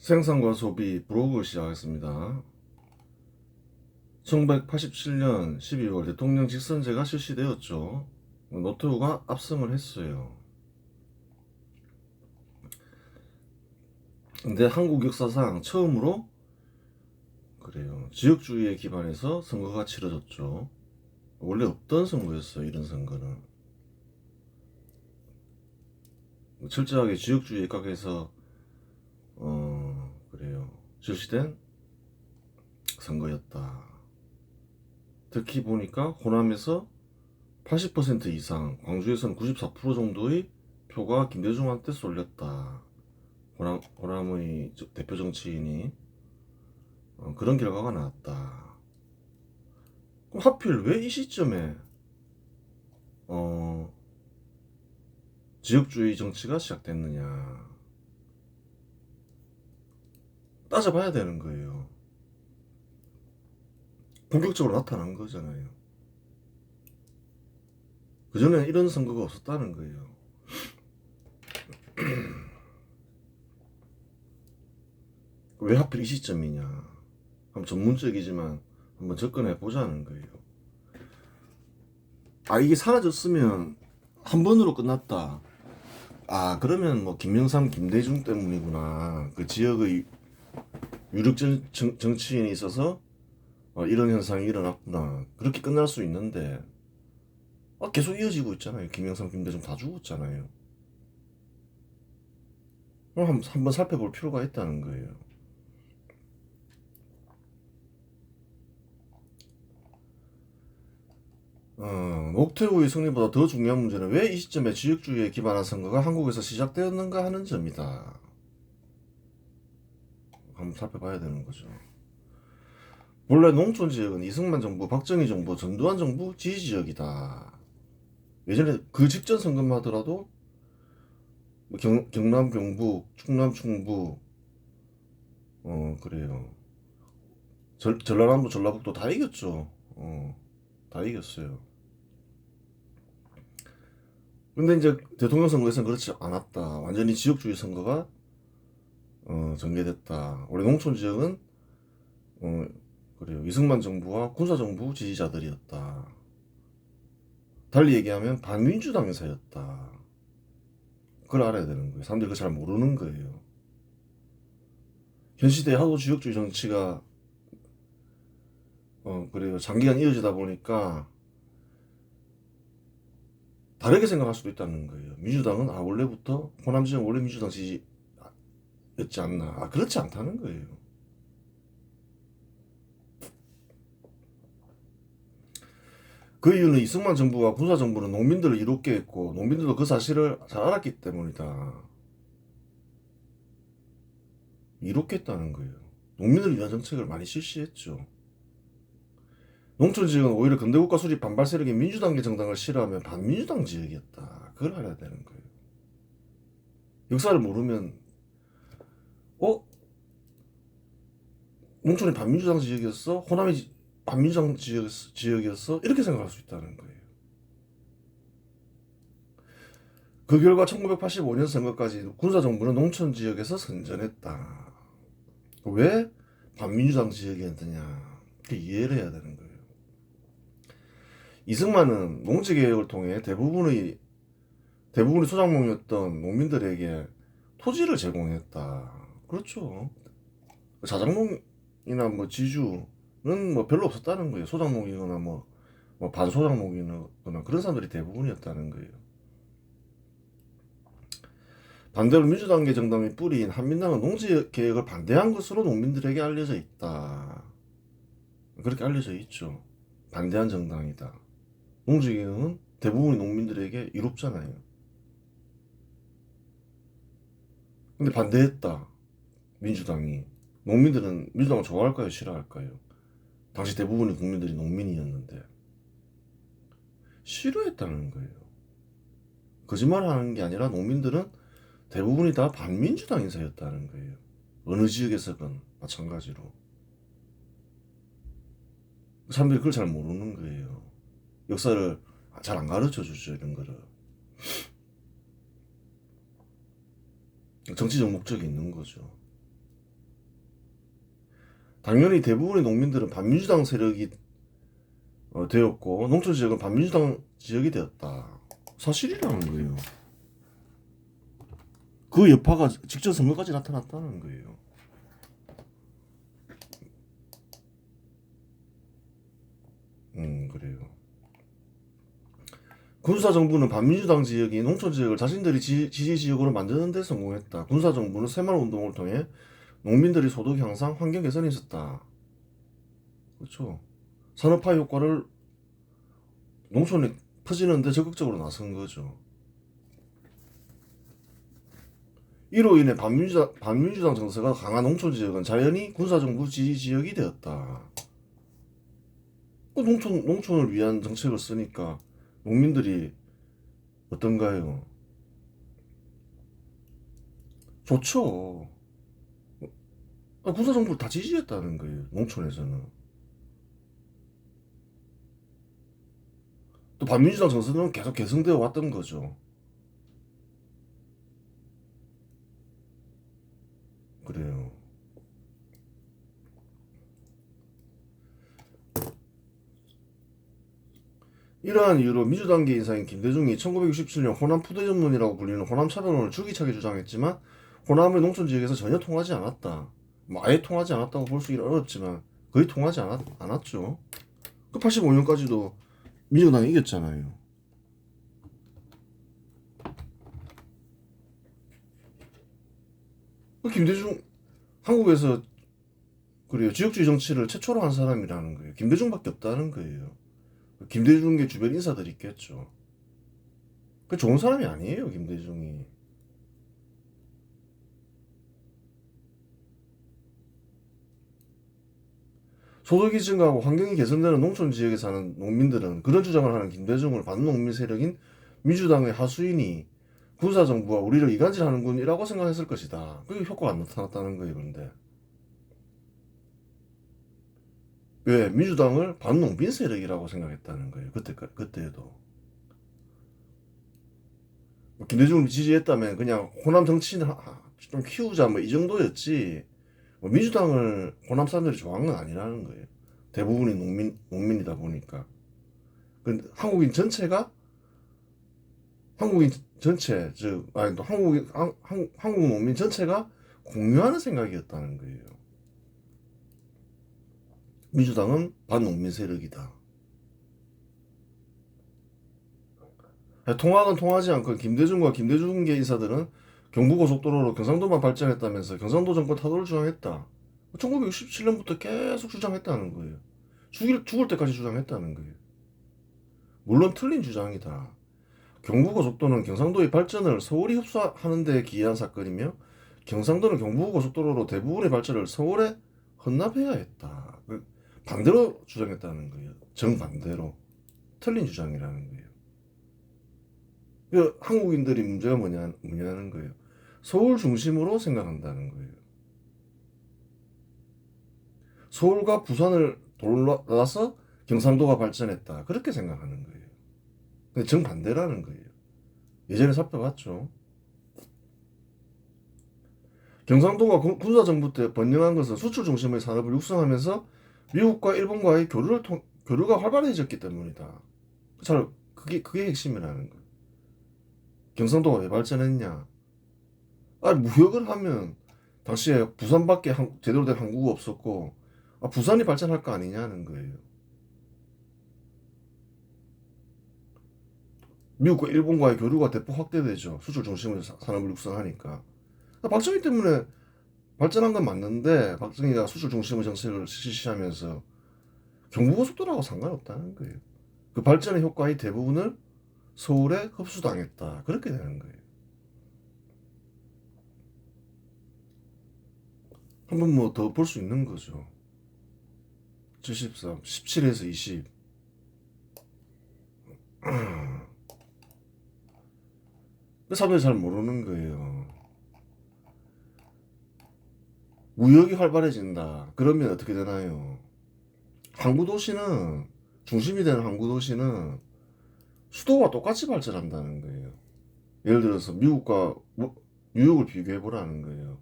생산과 소비 브로그를 시작했습니다. 1987년 12월 대통령 직선제가 실시되었죠. 노태우가 압승을 했어요. 근데 한국 역사상 처음으로 그래요. 지역주의에 기반해서 선거가 치러졌죠. 원래 없던 선거였어요. 이런 선거는. 철저하게 지역주의에 각해서 그래요. 실시된 선거였다. 특히 보니까 호남에서 80% 이상, 광주에서는 94% 정도의 표가 김대중한테 쏠렸다. 호남의 대표 정치인이 그런 결과가 나왔다. 그럼 하필 왜 이 시점에 지역주의 정치가 시작됐느냐 따져봐야 되는 거예요. 본격적으로 나타난 거잖아요. 그전에 이런 선거가 없었다는 거예요. 왜 하필 이 시점이냐. 한번 전문적이지만 한번 접근해 보자는 거예요. 이게 사라졌으면 한 번으로 끝났다. 그러면 뭐 김영삼, 김대중 때문이구나. 그 지역의 유력 정치인이 있어서 이런 현상이 일어났구나. 그렇게 끝날 수 있는데 계속 이어지고 있잖아요. 김영삼, 김대중 다 죽었잖아요. 그럼 한번 살펴볼 필요가 있다는 거예요. 노태우의 승리보다 더 중요한 문제는 왜 이 시점에 지역주의에 기반한 선거가 한국에서 시작되었는가 하는 점이다. 한번 살펴봐야 되는 거죠. 원래 농촌 지역은 이승만 정부, 박정희 정부, 전두환 정부 지지 지역이다. 예전에 그 직전 선거만 하더라도 경남 경북, 충남 충북, 그래요. 전라남도, 전라북도 다 이겼죠. 다 이겼어요. 근데 이제 대통령 선거에서는 그렇지 않았다. 완전히 지역주의 선거가 전개됐다. 원래 농촌 지역은 그래요. 이승만 정부와 군사정부 지지자들이었다. 달리 얘기하면 반민주당 인사였다. 그걸 알아야 되는 거예요. 사람들이 그걸 잘 모르는 거예요. 현 시대에 하도 지역주의 정치가 그래요. 장기간 이어지다 보니까 다르게 생각할 수도 있다는 거예요. 민주당은 원래부터 호남 지역 원래 민주당 지지였지 않나. 그렇지 않다는 거예요. 그 이유는 이승만 정부와 군사 정부는 농민들을 이롭게 했고 농민들도 그 사실을 잘 알았기 때문이다. 이롭게 했다는 거예요. 농민을 위한 정책을 많이 실시했죠. 농촌 지역은 오히려 근대국가 수립 반발 세력이 민주당계 정당을 싫어하면 반민주당 지역이었다. 그걸 알아야 되는 거예요. 역사를 모르면 농촌이 반민주당 지역이었어? 호남이 반민주당 지역이었어? 이렇게 생각할 수 있다는 거예요. 그 결과 1985년 선거까지 군사정부는 농촌 지역에서 선전했다. 왜 반민주당 지역이었느냐. 이해를 해야 되는 거예요. 이승만은 농지개혁을 통해 대부분의 소작농이었던 농민들에게 토지를 제공했다. 그렇죠. 자작농이나 뭐 지주는 뭐 별로 없었다는 거예요. 소작농이거나 뭐 반소작농이거나 그런 사람들이 대부분이었다는 거예요. 반대로 민주당계 정당의 뿌리인 한민당은 농지개혁을 반대한 것으로 농민들에게 알려져 있다. 그렇게 알려져 있죠. 반대한 정당이다. 농지개혁은 대부분의 농민들에게 이롭잖아요. 근데 반대했다. 민주당이. 농민들은 민주당을 좋아할까요? 싫어할까요? 당시 대부분의 국민들이 농민이었는데 싫어했다는 거예요. 거짓말하는 게 아니라 농민들은 대부분이 다 반민주당 인사였다는 거예요. 어느 지역에서건 마찬가지로. 사람들이 그걸 잘 모르는 거예요. 역사를 잘 안 가르쳐 주죠, 이런 거를. 정치적 목적이 있는 거죠. 당연히 대부분의 농민들은 반민주당 세력이 되었고 농촌 지역은 반민주당 지역이 되었다. 사실이라는 거예요. 그 여파가 직전 선거까지 나타났다는 거예요. 그래요. 군사정부는 반민주당 지역인 농촌 지역을 자신들이 지지 지역으로 만드는 데 성공했다. 군사정부는 새마을운동을 통해 농민들이 소득 향상, 환경 개선에 있었다. 그렇죠. 산업화 효과를 농촌에 퍼지는데 적극적으로 나선 거죠. 이로 인해 반민주당 정서가 강한 농촌 지역은 자연히 군사정부 지지 지역이 되었다. 농촌을 위한 정책을 쓰니까 농민들이 어떤가요? 좋죠. 군사정부를 다 지지했다는 거예요. 농촌에서는. 또 반민주당 정서는 계속 개성되어 왔던 거죠. 그래요. 이러한 이유로 민주당계 인사인 김대중이 1967년 호남 푸대전문이라고 불리는 호남 차별론을 줄기차게 주장했지만 호남의 농촌 지역에서 전혀 통하지 않았다. 뭐 아예 통하지 않았다고 볼 수 있긴 어렵지만 거의 통하지 않았죠. 그 85년까지도 민주당이 이겼잖아요. 그 김대중 한국에서 그래요. 지역주의 정치를 최초로 한 사람이라는 거예요. 김대중밖에 없다는 거예요. 김대중의 주변 인사들이 있겠죠. 그 좋은 사람이 아니에요, 김대중이. 소득이 증가하고 환경이 개선되는 농촌 지역에 사는 농민들은 그런 주장을 하는 김대중을 반농민 세력인 민주당의 하수인이 군사정부와 우리를 이간질하는군이라고 생각했을 것이다. 그게 효과가 안 나타났다는 거예요, 그런데. 왜? 민주당을 반농민 세력이라고 생각했다는 거예요. 그때에도. 뭐 김대중을 지지했다면 그냥 호남 정치인을 좀 키우자 뭐 이 정도였지. 뭐 민주당을 호남 사람들이 좋아하는 건 아니라는 거예요. 대부분이 농민이다 보니까. 근데 한국인 전체, 즉, 아니, 또 한국 농민 전체가 공유하는 생각이었다는 거예요. 민주당은 반농민 세력이다. 통하건 통하지 않건 김대중과 김대중계 인사들은 경부고속도로로 경상도만 발전했다면서 경상도 정권 타도를 주장했다. 1967년부터 계속 주장했다는 거예요. 죽을 때까지 주장했다는 거예요. 물론 틀린 주장이다. 경부고속도로는 경상도의 발전을 서울이 흡수하는 데 기여한 사건이며 경상도는 경부고속도로로 대부분의 발전을 서울에 헌납해야 했다. 반대로 주장했다는 거예요. 정반대로. 틀린 주장이라는 거예요. 한국인들이 문제가 뭐냐는 거예요. 서울 중심으로 생각한다는 거예요. 서울과 부산을 돌아서 경상도가 발전했다. 그렇게 생각하는 거예요. 근데 정반대라는 거예요. 예전에 살펴봤죠. 경상도가 군사정부 때 번영한 것은 수출 중심의 산업을 육성하면서 미국과 일본과의 교류가 활발해졌기 때문이다. 그게 핵심이라는 거예요. 경상도가 왜 발전했냐? 무역을 하면 당시에 부산밖에 제대로 된 항구가 없었고, 부산이 발전할 거 아니냐는 거예요. 미국과 일본과의 교류가 대폭 확대되죠. 수출 중심의 산업을 육성하니까. 박정희 때문에 발전한 건 맞는데, 박정희가 수출 중심의 정책을 실시하면서 경부고속도로하고 상관없다는 거예요. 그 발전의 효과의 대부분을 서울에 흡수당했다. 그렇게 되는 거예요. 한 번 뭐 더 볼 수 있는 거죠. 73, 17에서 20. 사람들이 잘 모르는 거예요. 무역이 활발해진다. 그러면 어떻게 되나요? 중심이 되는 항구도시는 수도와 똑같이 발전한다는 거예요. 예를 들어서 미국과 뉴욕을 비교해 보라는 거예요.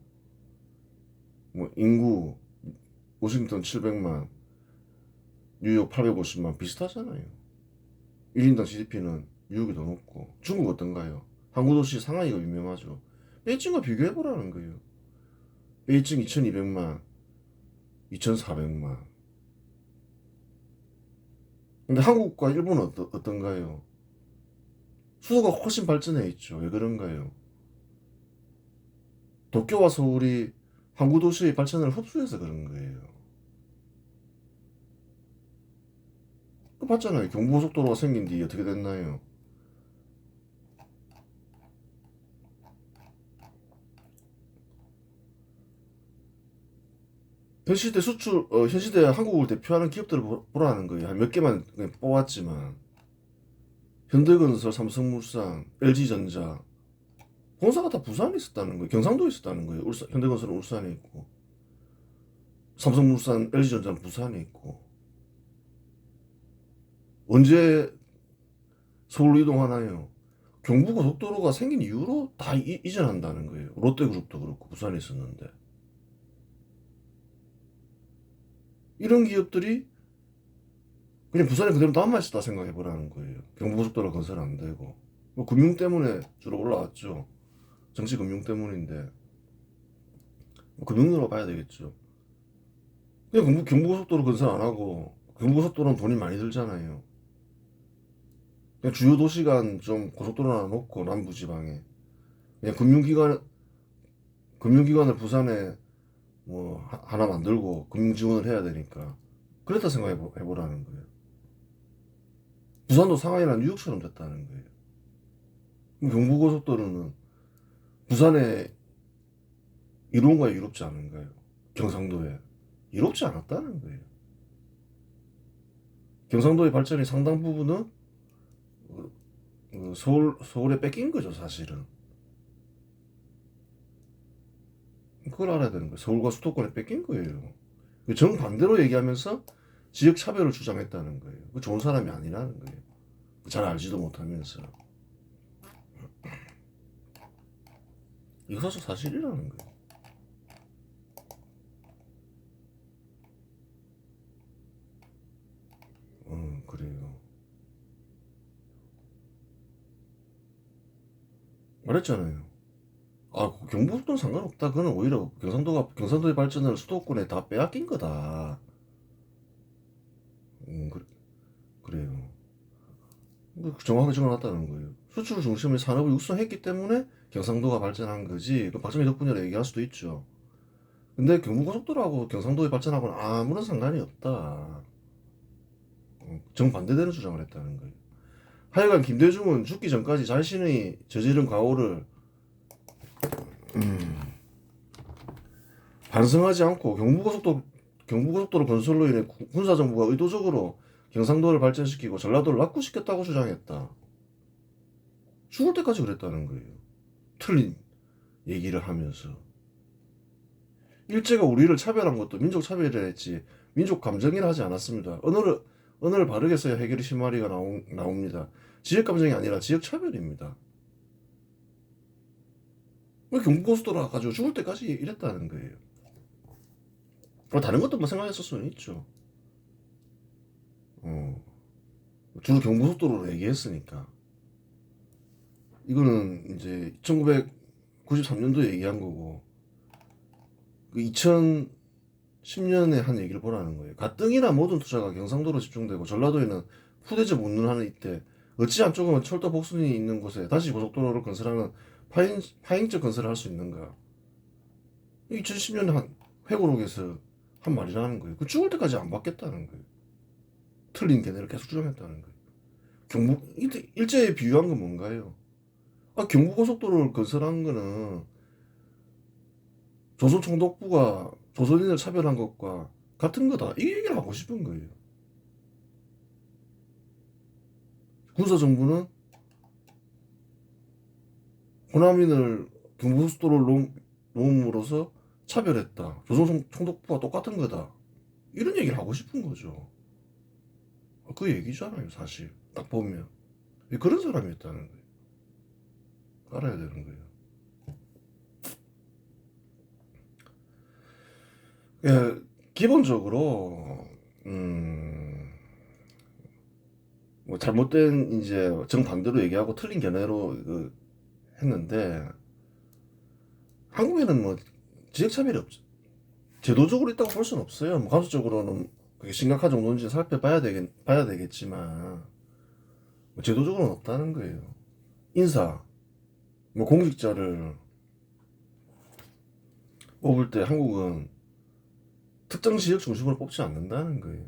뭐 인구, 워싱턴 700만, 뉴욕 850만 비슷하잖아요. 1인당 GDP는 미국이 더 높고. 중국 어떤가요? 항구 도시 상하이가 유명하죠. 베이징과 비교해보라는 거예요. 베이징 2200만, 2400만. 근데 한국과 일본은 어떤가요? 수도가 훨씬 발전해 있죠. 왜 그런가요? 도쿄와 서울이 항구 도시의 발전을 흡수해서 그런 거예요. 그 봤잖아요. 경부고속도로가 생긴 뒤 어떻게 됐나요? 현시대 수출, 현시대 한국을 대표하는 기업들을 보라는 거예요. 한 몇 개만 그냥 뽑았지만. 현대건설, 삼성물산, LG전자. 본사가 다 부산에 있었다는 거예요. 경상도에 있었다는 거예요. 현대건설은 울산에 있고. 삼성물산, LG전자는 부산에 있고. 언제 서울로 이동하나요? 경부고속도로가 생긴 이후로 다 이전한다는 거예요. 롯데그룹도 그렇고 부산에 있었는데. 이런 기업들이 그냥 부산에 그대로 남아있었다 생각해보라는 거예요. 경부고속도로 건설 안 되고. 뭐 금융 때문에 주로 올라왔죠. 정치 금융 때문인데. 뭐 금융으로 봐야 되겠죠. 그냥 경부고속도로 건설 안 하고, 경부고속도로는 돈이 많이 들잖아요. 그냥 주요 도시간 좀 고속도로 하나 놓고, 남부지방에. 그냥 금융기관을 부산에 뭐 하나 만들고 금융 지원을 해야 되니까. 그랬다 생각해보라는 거예요. 부산도 상하이나 뉴욕처럼 됐다는 거예요. 그럼 경부고속도로는 부산에 이로운가요? 이롭지 않은가요? 경상도에 이롭지 않았다는 거예요. 경상도의 발전이 상당 부분은 서울에 뺏긴 거죠, 사실은. 그걸 알아야 되는 거예요. 서울과 수도권에 뺏긴 거예요. 정반대로 얘기하면서 지역 차별을 주장했다는 거예요. 그 좋은 사람이 아니라는 거예요. 잘 알지도 못하면서. 이거 사실이라는 거예요. 그래요. 말했잖아요. 아, 경부고속도로는 상관없다. 그거는 오히려 경상도의 발전을 수도권에 다 빼앗긴 거다. 그래요. 정확하게 적어놨다는 거예요. 수출 중심의 산업을 육성했기 때문에 경상도가 발전한 거지. 그 박정희 덕분이라 얘기할 수도 있죠. 근데 경부고속도로하고 경상도의 발전하고는 아무런 상관이 없다. 정반대되는 주장을 했다는 거예요. 하여간 김대중은 죽기 전까지 자신의 저지른 과오를 반성하지 않고 경부고속도로 건설로 인해 군사정부가 의도적으로 경상도를 발전시키고 전라도를 낙후시켰다고 주장했다. 죽을 때까지 그랬다는 거예요. 틀린 얘기를 하면서. 일제가 우리를 차별한 것도 민족 차별이라 했지 민족 감정이라 하지 않았습니다. 언어를 바르게 써야 해결의 실마리가 나옵니다. 지역 감정이 아니라 지역 차별입니다. 왜 경부고속도로 가지고 죽을 때까지 이랬다는 거예요. 다른 것도 뭐 생각했을 수는 있죠. 주로 경부고속도로로 얘기했으니까. 이거는 이제 1993년도에 얘기한 거고, 2010년에 한 얘기를 보라는 거예요. 가뜩이나 모든 투자가 경상도로 집중되고 전라도에는 푸대접 운운하는 이때 어찌 안쪽은 철도 복선이 있는 곳에 다시 고속도로를 건설하는 파행적 건설을 할 수 있는가? 2010년에 한 회고록에서 한 말이라는 거예요. 그 죽을 때까지 안 받겠다는 거예요. 틀린 견해를 계속 주장했다는 거예요. 일제에 비유한 건 뭔가요? 경부고속도로를 건설한 거는 조선총독부가 조선인을 차별한 것과 같은 거다. 이 얘기를 하고 싶은 거예요. 군사정부는 호남인을 경부고속도로를 놓음으로써 차별했다. 조선총독부와 똑같은 거다. 이런 얘기를 하고 싶은 거죠. 그 얘기잖아요, 사실. 딱 보면. 그런 사람이었다는 거예요. 알아야 되는 거예요. 예, 기본적으로 뭐 잘못된 이제 정반대로 얘기하고 틀린 견해로 했는데 한국에는 뭐 지역차별이 없죠. 제도적으로 있다고 볼 수는 없어요. 뭐 가수적으로는 그게 심각한 정도인지 봐야 되겠지만 뭐 제도적으로는 없다는 거예요. 인사, 뭐 공직자를 뽑을 때 한국은 특정 지역 중심으로 뽑지 않는다는 거예요.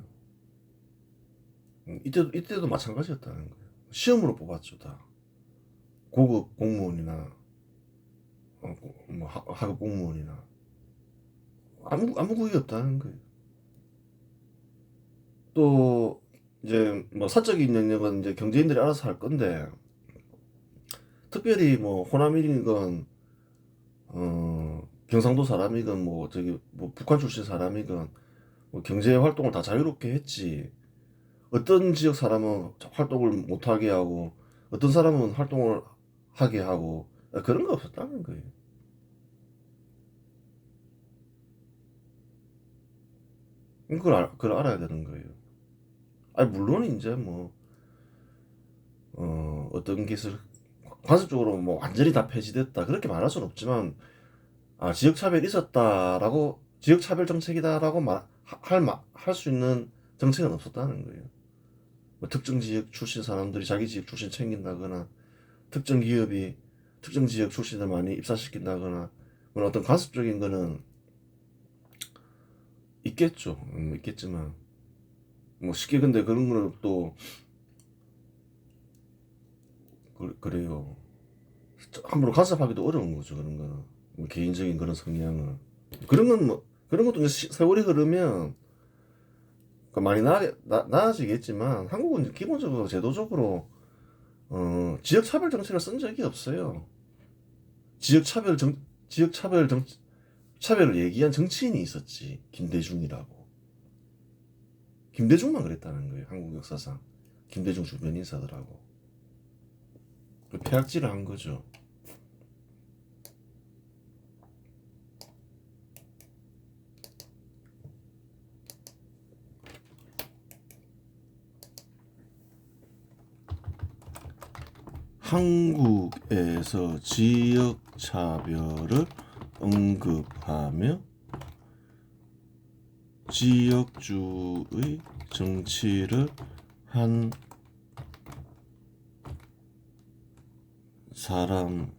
이때도 마찬가지였다는 거예요. 시험으로 뽑았죠, 다. 고급 공무원이나 뭐 하급 공무원이나 아무 구역이 없다는 거예요. 또 이제 뭐 사적인 영역은 이제 경제인들이 알아서 할 건데 특별히 뭐 호남이건 경상도 사람이건 뭐 저기 뭐 북한 출신 사람이건 뭐 경제 활동을 다 자유롭게 했지. 어떤 지역 사람은 활동을 못하게 하고 어떤 사람은 활동을 하게 하고 그런 거 없었다는 거예요. 그걸 알아야 되는 거예요. 아니 물론 이제 뭐 어떤 기술 관습적으로 뭐 완전히 다 폐지됐다 그렇게 말할 수는 없지만 지역차별이 있었다라고 지역차별 정책이다라고 할 수 있는 정책은 없었다는 거예요. 뭐 특정 지역 출신 사람들이 자기 지역 출신 챙긴다거나 특정 기업이 특정 지역 출신을 많이 입사시킨다거나 뭐 어떤 관습적인 거는 있겠죠. 있겠지만 뭐 쉽게 근데 그런 거는 또 그래요. 함부로 간섭하기도 어려운 거죠. 그런 거는 뭐 개인적인 그런 성향은 그런 건 뭐 그런 것도 이제 세월이 흐르면 많이 나아지겠지만 한국은 기본적으로 제도적으로 지역차별 정책을 쓴 적이 없어요. 지역차별 정 지역차별 정 차별을 얘기한 정치인이 있었지. 김대중이라고. 김대중만 그랬다는 거예요. 한국 역사상. 김대중 주변 인사들하고. 폐악질을 한 거죠. 한국에서 지역차별을 언급하며 지역주의 정치를 한 사람은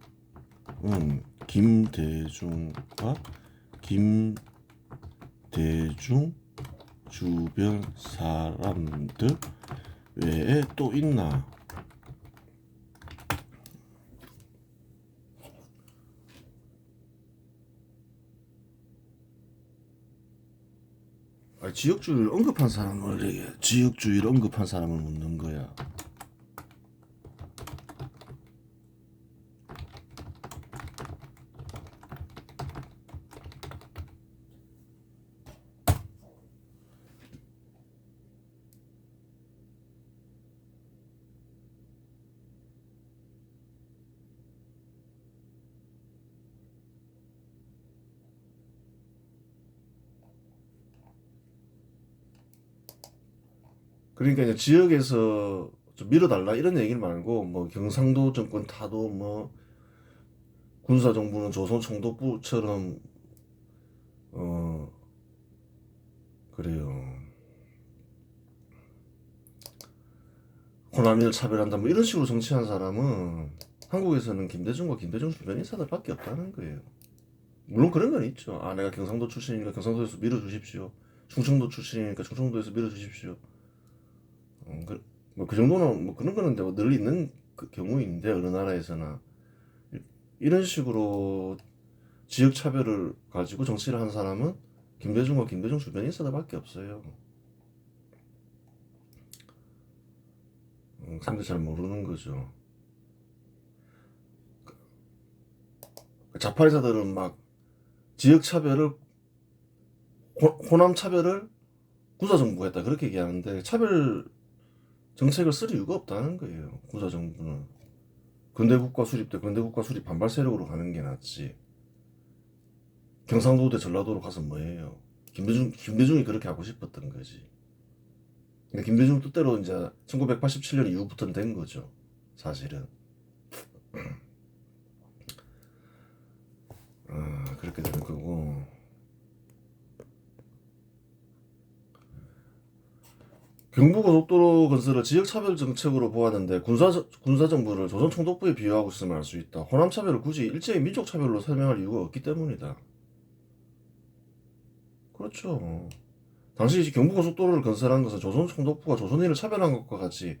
김대중과 김대중 주변 사람들 외에 또 있나? 지역주의를 언급한 사람을 지역주의를 언급한 사람을 묻는 거야. 그러니까 이제 지역에서 좀 밀어달라 이런 얘기를 말고 뭐 경상도 정권 타도 뭐 군사정부는 조선 총독부처럼 어 그래요. 호남인을 차별한다 뭐 이런 식으로 정치한 사람은 한국에서는 김대중과 김대중 주변 인사들밖에 없다는 거예요. 물론 그런 건 있죠. 내가 경상도 출신이니까 경상도에서 밀어주십시오. 충청도 출신이니까 충청도에서 밀어주십시오. 뭐 그 정도는 뭐 그런 거는 늘 있는 그 경우인데 어느 나라에서나 이런 식으로 지역 차별을 가지고 정치를 한 사람은 김대중과 김대중 주변 인사들밖에 없어요. 사람들 잘 모르는 거죠. 좌파인사들은 막 지역 차별을 호남 차별을 군사정부가 했다 그렇게 얘기하는데 차별 정책을 쓸 이유가 없다는 거예요. 군사정부는 근대국가 수립 때 근대국가 수립 반발 세력으로 가는 게 낫지. 경상도 대 전라도로 가서 뭐해요? 김대중이 그렇게 하고 싶었던 거지. 근데 김대중 뜻대로 이제 1987년 이후부터는 된 거죠. 사실은. 그렇게 되는 거고. 경부고속도로 건설을 지역차별 정책으로 보았는데 군사정부를 조선총독부에 비유하고 있음을 알 수 있다. 호남차별을 굳이 일제히 민족차별로 설명할 이유가 없기 때문이다. 그렇죠. 당시 경부고속도로를 건설한 것은 조선총독부가 조선인을 차별한 것과 같이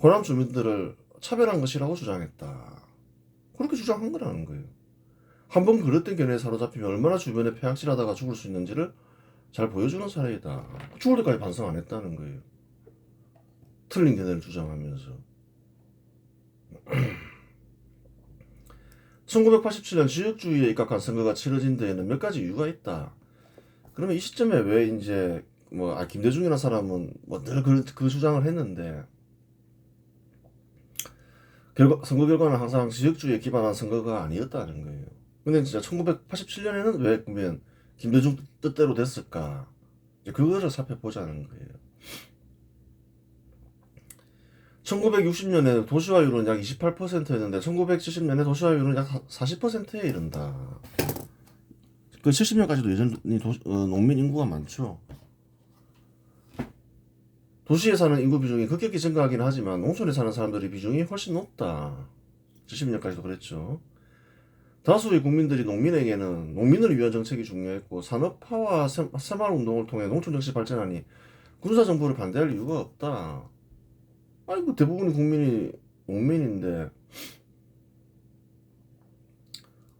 호남 주민들을 차별한 것이라고 주장했다. 그렇게 주장한 거라는 거예요. 한번 그릇된 견해에 사로잡히면 얼마나 주변에 폐악질하다가 죽을 수 있는지를 잘 보여주는 사례이다. 죽을 때까지 반성 안 했다는 거예요. 틀린 견해를 주장하면서. 1987년 지역주의에 입각한 선거가 치러진 데에는 몇 가지 이유가 있다. 그러면 이 시점에 왜 이제 김대중이라는 사람은 늘 그 주장을 했는데 선거 결과는 항상 지역주의에 기반한 선거가 아니었다는 거예요. 근데 진짜 1987년에는 왜 그러면 김대중 뜻대로 됐을까? 이제 그거를 살펴보자는 거예요. 1960년에 도시화율은 약 28%였는데 1970년에 도시화율은 약 40%에 이른다. 그 70년까지도 여전히 농민 인구가 많죠. 도시에 사는 인구 비중이 급격히 증가하긴 하지만 농촌에 사는 사람들의 비중이 훨씬 높다. 70년까지도 그랬죠. 다수의 국민들이 농민에게는 농민을 위한 정책이 중요했고 산업화와 새마을운동을 통해 농촌 정치 발전하니 군사정부를 반대할 이유가 없다. 아이고 대부분의 국민이 농민인데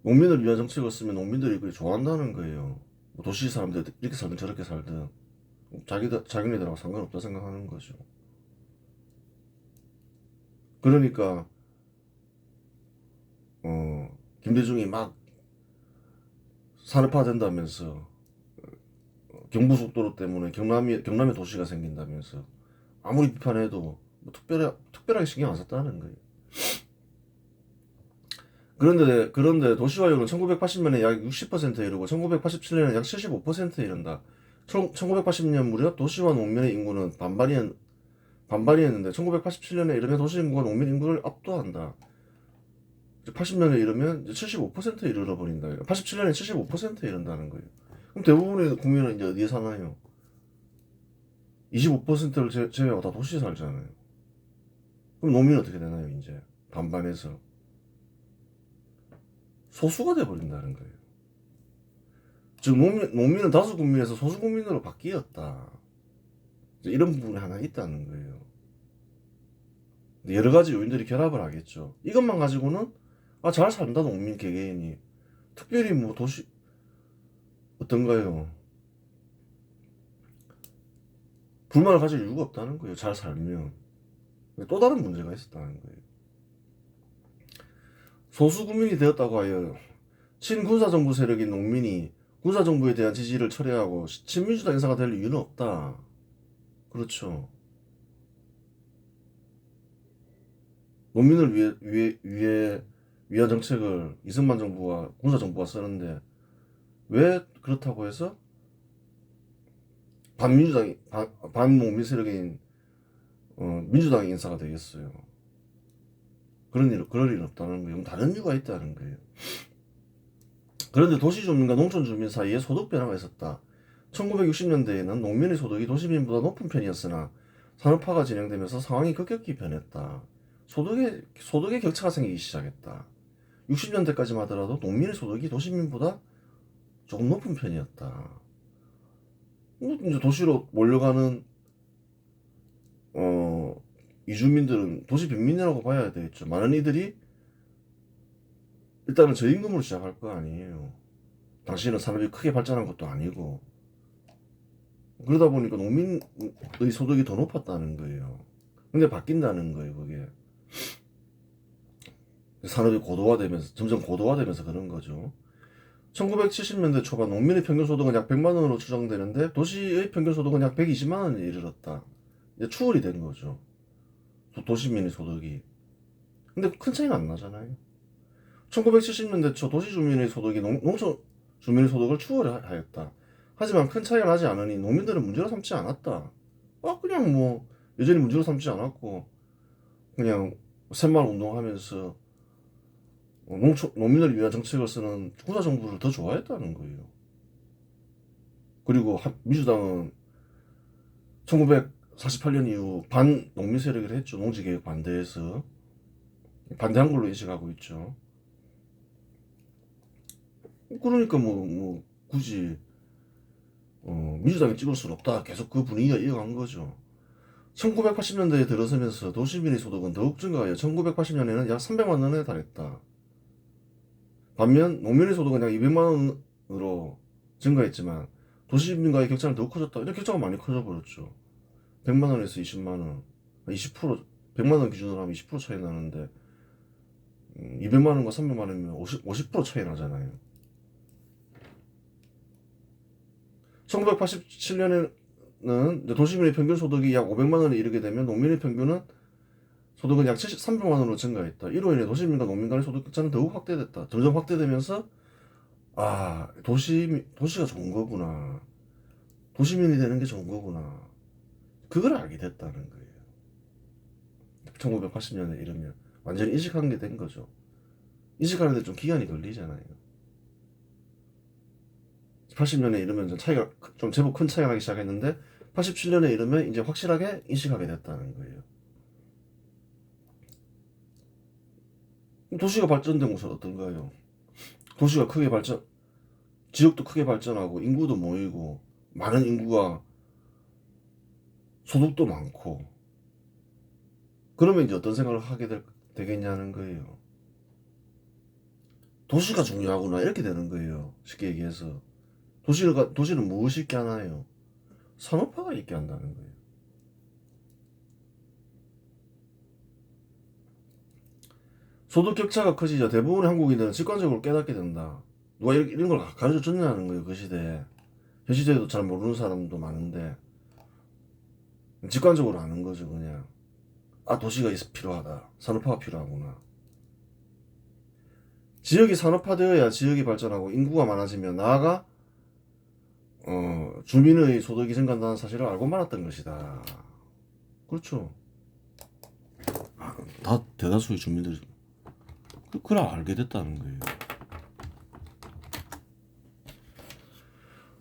농민을 위한 정책을 쓰면 농민들이 그게 좋아한다는 거예요. 도시 사람들 이렇게 살든 저렇게 살든 자기네들하고 상관없다 생각하는 거죠. 그러니까 김대중이 막 산업화 된다면서 경부속도로 때문에 경남에 도시가 생긴다면서 아무리 비판해도 특별하게 신경 안 썼다는 거예요. 그런데 도시화율은 1980년에 약 60%에 이르고 1987년에 약 75%에 이른다. 1980년 무렵 도시와 농민의 인구는 반반이었는데 1987년에 이르면 도시 인구가 농민 인구를 압도한다. 80년에 이르면 75%에 이르러버린다. 87년에 75%에 이른다는 거예요. 그럼 대부분의 국민은 이제 어디에 사나요? 25%를 제외하고 다 도시에 살잖아요. 그럼 농민은 어떻게 되나요? 이제 반반에서 소수가 돼버린다는 거예요. 즉 농민은 다수 국민에서 소수 국민으로 바뀌었다. 이런 부분이 하나 있다는 거예요. 여러 가지 요인들이 결합을 하겠죠. 이것만 가지고는 잘 산다 농민 개개인이 특별히 도시 어떤가요? 불만을 가질 이유가 없다는 거예요. 잘 살면. 또 다른 문제가 있었다는 거예요. 소수 국민이 되었다고 하여 친군사정부 세력인 농민이 군사정부에 대한 지지를 철회하고 친민주당 인사가 될 이유는 없다. 그렇죠. 농민을 위한 정책을 이승만 정부와 군사정부가 쓰는데 왜 그렇다고 해서 반농민 세력인 민주당의 인사가 되겠어요. 그럴 일 없다는 거예요. 다른 이유가 있다는 거예요. 그런데 도시 주민과 농촌 주민 사이에 소득 변화가 있었다. 1960년대에는 농민의 소득이 도시민보다 높은 편이었으나 산업화가 진행되면서 상황이 급격히 변했다. 소득의 격차가 생기기 시작했다. 60년대까지만 하더라도 농민의 소득이 도시민보다 조금 높은 편이었다. 이제 도시로 몰려가는 이주민들은 도시 빈민이라고 봐야 되겠죠. 많은 이들이 일단은 저임금으로 시작할 거 아니에요. 당시에는 산업이 크게 발전한 것도 아니고 그러다 보니까 농민의 소득이 더 높았다는 거예요. 근데 바뀐다는 거예요, 그게. 산업이 점점 고도화되면서 그런 거죠. 1970년대 초반 농민의 평균 소득은 약 100만 원으로 추정되는데 도시의 평균 소득은 약 120만 원에 이르렀다. 이제 추월이 된 거죠. 도시민의 소득이. 근데 큰 차이는 안 나잖아요. 1970년대 초 도시 주민의 소득이 농촌 주민의 소득을 추월하였다. 하지만 큰 차이가 나지 않으니 농민들은 문제로 삼지 않았다. 그냥 뭐 여전히 문제로 삼지 않았고 그냥 새마을 운동하면서 농민을 위한 정책을 쓰는 군사 정부를 더 좋아했다는 거예요. 그리고 민주당은 1948년 이후 반농민 세력을 했죠. 농지개혁 반대해서 반대한 걸로 인식하고 있죠. 그러니까 뭐 굳이 민주당이 찍을 수는 없다. 계속 그 분위기가 이어간 거죠. 1980년대에 들어서면서 도시민의 소득은 더욱 증가하여 1980년에는 약 300만 원에 달했다. 반면 농민의 소득은 약 200만 원으로 증가했지만 도시민과의 격차는 더욱 커졌다. 이런 격차가 많이 커져버렸죠. 100만 원에서 20만 원, 20%, 100만 원 기준으로 하면 20% 차이 나는데 200만 원과 300만 원이면 50% 차이 나잖아요. 1987년에는 도시민의 평균 소득이 약 500만 원에 이르게 되면 농민의 평균은 소득은 약 300만 원으로 증가했다. 이로 인해 도시민과 농민 간의 소득 격차는 더욱 확대됐다. 점점 확대되면서 도시가 좋은 거구나. 도시민이 되는 게 좋은 거구나. 그걸 알게 됐다는 거예요. 1980년에 이러면 완전히 인식한 게 된 거죠. 인식하는데 좀 기간이 걸리잖아요. 80년에 이르면 차이가 좀 제법 큰 차이가 나기 시작했는데 87년에 이르면 이제 확실하게 인식하게 됐다는 거예요. 도시가 발전된 곳은 어떤가요? 도시가 크게 지역도 크게 발전하고 인구도 모이고 많은 인구가 소득도 많고 그러면 이제 어떤 생각을 하게 되겠냐는 거예요. 도시가 중요하구나 이렇게 되는 거예요. 쉽게 얘기해서 도시는 무엇이 있게 하나요? 산업화가 있게 한다는 거예요. 소득 격차가 커지자 대부분의 한국인들은 직관적으로 깨닫게 된다. 누가 이런 걸 가르쳐 줬냐는 거예요. 그 시대에. 현 시대에도 잘 모르는 사람도 많은데 직관적으로 아는 거죠. 그냥 도시가 필요하다. 산업화가 필요하구나. 지역이 산업화되어야 지역이 발전하고 인구가 많아지면 나아가 주민의 소득이 증가한다는 사실을 알고 말았던 것이다. 그렇죠. 다 대다수의 주민들이 그걸 알게 됐다는 거예요.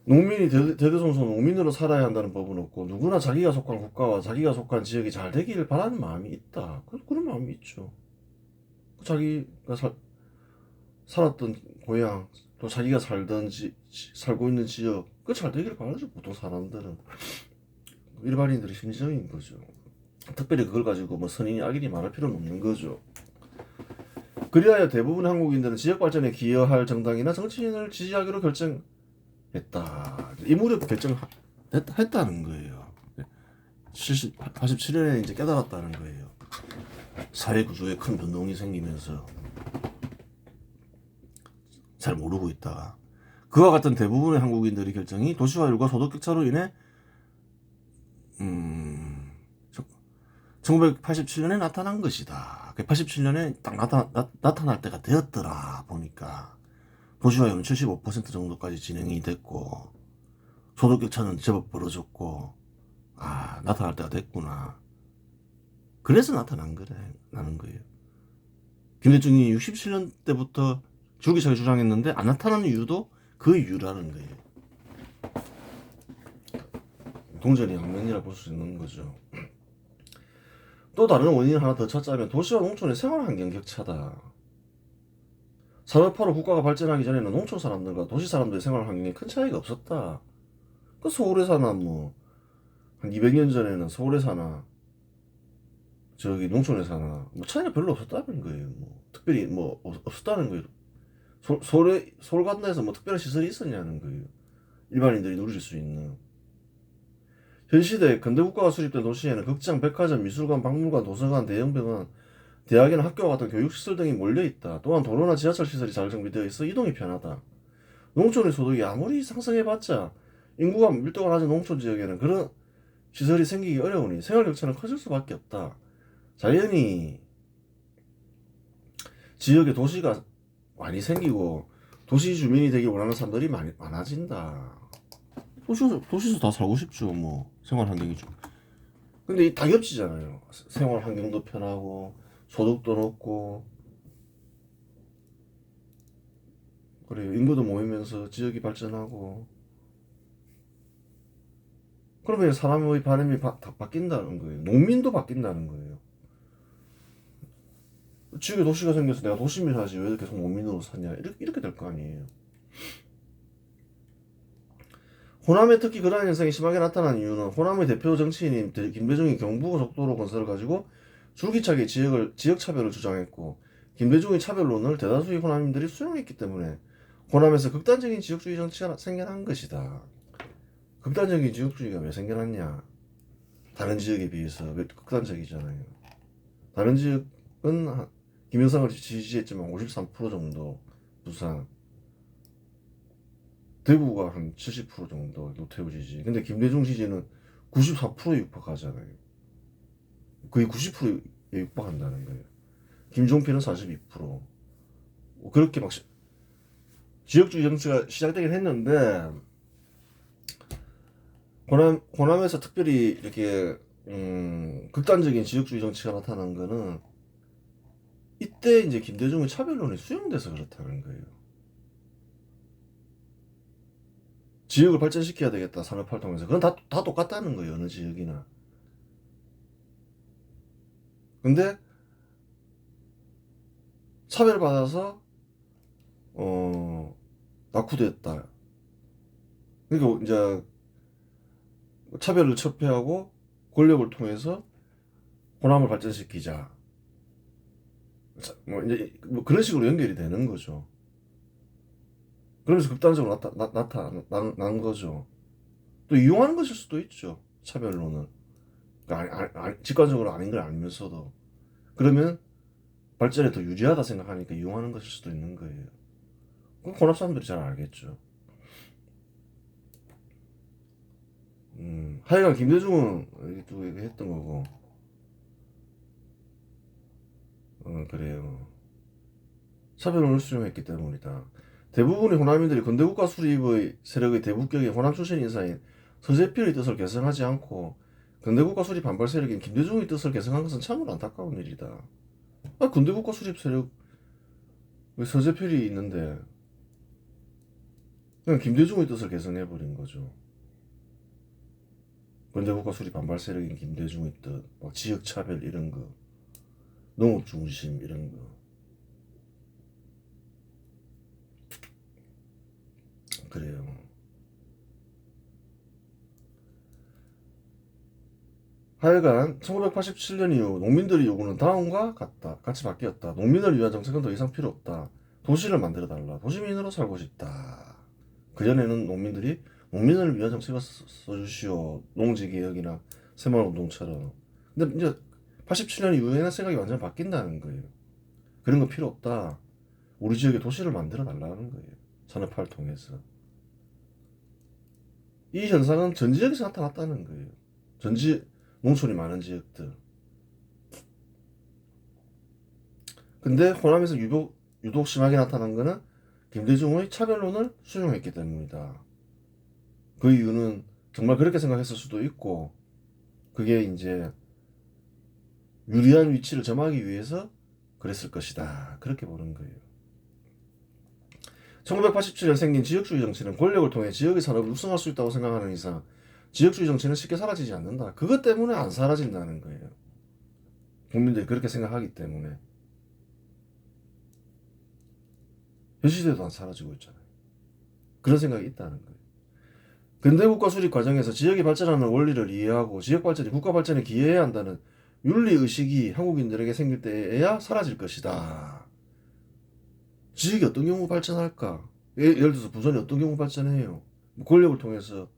농민이 대대손손 농민으로 살아야 한다는 법은 없고 누구나 자기가 속한 국가와 자기가 속한 지역이 잘 되기를 바라는 마음이 있다. 그런 마음이 있죠. 자기가 살았던 고향 또 자기가 살고 있는 지역 그 잘 되기를 바라죠. 보통 사람들은 일반인들의 심정인 거죠. 특별히 그걸 가지고 뭐 선인이 악인이 말할 필요는 없는 거죠. 그리하여 대부분의 한국인들은 지역 발전에 기여할 정당이나 정치인을 지지하기로 결정했다. 이 무렵 결정했다는 거예요. 87년에 이제 깨달았다는 거예요. 사회 구조에 큰 변동이 생기면서 잘 모르고 있다가 그와 같은 대부분의 한국인들의 결정이 도시화율과 소득 격차로 인해 1987년에 나타난 것이다. 87년에 딱 나타날 때가 되었더라 보니까 도시화율은 75% 정도까지 진행이 됐고 소득 격차는 제법 벌어졌고 나타날 때가 됐구나. 그래서 나타난 거예요. 김대중이 67년 때부터 줄기차게 주장했는데 안 나타나는 이유도 그 이유라는 거예요. 동전이 양면이라 볼 수 있는 거죠. 또 다른 원인을 하나 더 찾자면 도시와 농촌의 생활환경 격차다. 산업화로 국가가 발전하기 전에는 농촌 사람들과 도시 사람들의 생활환경에 큰 차이가 없었다. 서울에 사나 한 200년 전에는 서울에 사나 저기 농촌에 사나 차이가 별로 없었다는 거예요. 특별히 없었다는 거예요. 서울 같은 데서 특별한 시설이 있었냐는 거예요. 일반인들이 누릴 수 있는. 현 시대 근대국가가 수립된 도시에는 극장, 백화점, 미술관, 박물관, 도서관, 대형병원, 대학이나 학교와 같은 교육시설 등이 몰려있다. 또한 도로나 지하철 시설이 잘 정비되어 있어 이동이 편하다. 농촌의 소득이 아무리 상승해봤자 인구가 밀도가 낮은 농촌 지역에는 그런 시설이 생기기 어려우니 생활 격차는 커질 수밖에 없다. 자연히 지역에 도시가 많이 생기고 도시 주민이 되길 원하는 사람들이 많아진다. 도시에서 다 살고 싶죠. 뭐 생활 환경이 좀. 근데 이 다 겹치잖아요. 생활 환경도 편하고 소득도 높고 그래요. 인구도 모이면서 지역이 발전하고 그러면 사람의 바람이 다 바뀐다는 거예요. 농민도 바뀐다는 거예요. 지역에 도시가 생겨서 내가 도시민 하지 왜 계속 농민으로 사냐 이렇게 될 거 아니에요. 호남에 특히 그러한 현상이 심하게 나타난 이유는 호남의 대표 정치인인 김대중이 경부고속도로 건설을 가지고 줄기차게 지역 차별을 주장했고 김대중의 차별론을 대다수의 호남인들이 수용했기 때문에 호남에서 극단적인 지역주의 정치가 생겨난 것이다. 극단적인 지역주의가 왜 생겨났냐? 다른 지역에 비해서 왜 극단적이잖아요. 다른 지역은 김영삼을 지지했지만 53% 정도 부산, 대구가 한 70% 정도 노태우 지지. 근데 김대중 지지는 94%에 육박하잖아요. 거의 90%에 육박한다는 거예요. 김종필은 42%. 그렇게 막 지역주의 정치가 시작되긴 했는데 호남에서 특별히 이렇게 극단적인 지역주의 정치가 나타난 거는 이때 이제 김대중의 차별론이 수용돼서 그렇다는 거예요. 지역을 발전시켜야 되겠다 산업활동에서 그건 다 똑같다는 거예요. 어느 지역이나. 근데 차별받아서 낙후됐다. 그러니까 이제 차별을 철폐하고 권력을 통해서 호남을 발전시키자. 뭐 이제 뭐 그런 식으로 연결이 되는 거죠. 그러면서 극단적으로 나타난 거죠. 또 이용하는 것일 수도 있죠. 차별론을. 그러니까 직관적으로 아닌 걸 알면서도. 그러면 발전에 더 유리하다 생각하니까 이용하는 것일 수도 있는 거예요. 그건 혼합 사람들이 잘 알겠죠. 하여간 김대중은 또 얘기했던 거고. 그래요. 차별론을 수용했기 때문이다. 대부분의 호남인들이 근대국가 수립의 세력의 대북격인 호남 출신 인사인 서재필의 뜻을 계승하지 않고 근대국가 수립 반발 세력인 김대중의 뜻을 계승한 것은 참으로 안타까운 일이다. 근대국가 수립 세력 왜 서재필이 있는데 그냥 김대중의 뜻을 계승해버린 거죠. 근대국가 수립 반발 세력인 김대중의 뜻, 막 지역차별 이런 거, 농업 중심 이런 거. 그래요. 하여간 1987년 이후 농민들의 요구는 다음과 같이 바뀌었다. 농민을 위한 정책은 더 이상 필요 없다. 도시를 만들어달라. 도시민으로 살고 싶다. 그전에는 농민들이 농민을 위한 정책을 써주시오. 농지개혁이나 새마을운동처럼. 근데 이제 87년 이후에는 생각이 완전히 바뀐다는 거예요. 그런 거 필요 없다. 우리 지역에 도시를 만들어 달라는 거예요. 산업화를 통해서. 이 현상은 전 지역에서 나타났다는 거예요. 농촌이 많은 지역들. 근데 호남에서 유독 심하게 나타난 거는 김대중의 차별론을 수용했기 때문이다. 그 이유는 정말 그렇게 생각했을 수도 있고, 그게 이제 유리한 위치를 점하기 위해서 그랬을 것이다. 그렇게 보는 거예요. 1987년 생긴 지역주의 정치는 권력을 통해 지역의 산업을 육성할 수 있다고 생각하는 이상 지역주의 정치는 쉽게 사라지지 않는다. 그것 때문에 안 사라진다는 거예요. 국민들이 그렇게 생각하기 때문에. 현 시대도 안 사라지고 있잖아요. 그런 생각이 있다는 거예요. 근대국가 수립 과정에서 지역이 발전하는 원리를 이해하고 지역 발전이 국가 발전에 기여해야 한다는 윤리의식이 한국인들에게 생길 때에야 사라질 것이다. 지역이 어떤 경우 발전할까? 예를 들어서 부산이 어떤 경우 발전해요? 권력을 통해서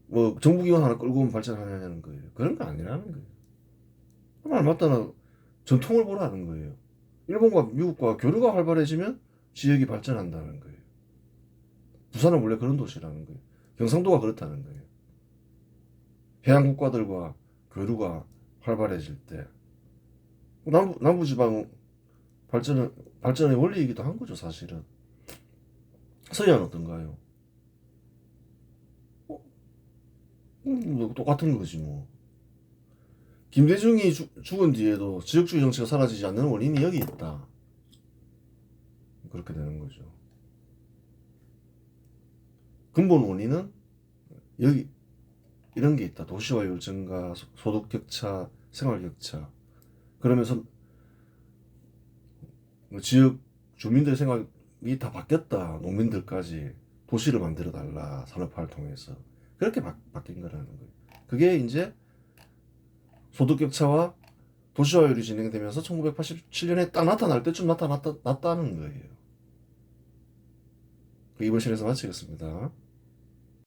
뭐 정부기관 하나 끌고 오면 발전하냐는 거예요. 그런 거 아니라는 거예요. 말 맞다나 전통을 보라는 거예요. 일본과 미국과 교류가 활발해지면 지역이 발전한다는 거예요. 부산은 원래 그런 도시라는 거예요. 경상도가 그렇다는 거예요. 해양 국가들과 교류가 활발해질 때 남부지방 발전의 원리이기도 한 거죠, 사실은. 서해안 어떤가요? 뭐 똑같은 거지 뭐. 김대중이 죽은 뒤에도 지역주의 정치가 사라지지 않는 원인이 여기 있다. 그렇게 되는 거죠. 근본 원인은 여기 이런 게 있다. 도시화율 증가, 소득 격차, 생활 격차. 그러면서 지역 주민들 생각이 다 바뀌었다. 농민들까지 도시를 만들어 달라. 산업화를 통해서. 그렇게 바뀐 거라는 거예요. 그게 이제 소득 격차와 도시화율이 진행되면서 1987년에 딱 나타날 때쯤 나타났다는 거예요. 이번 시간에서 마치겠습니다.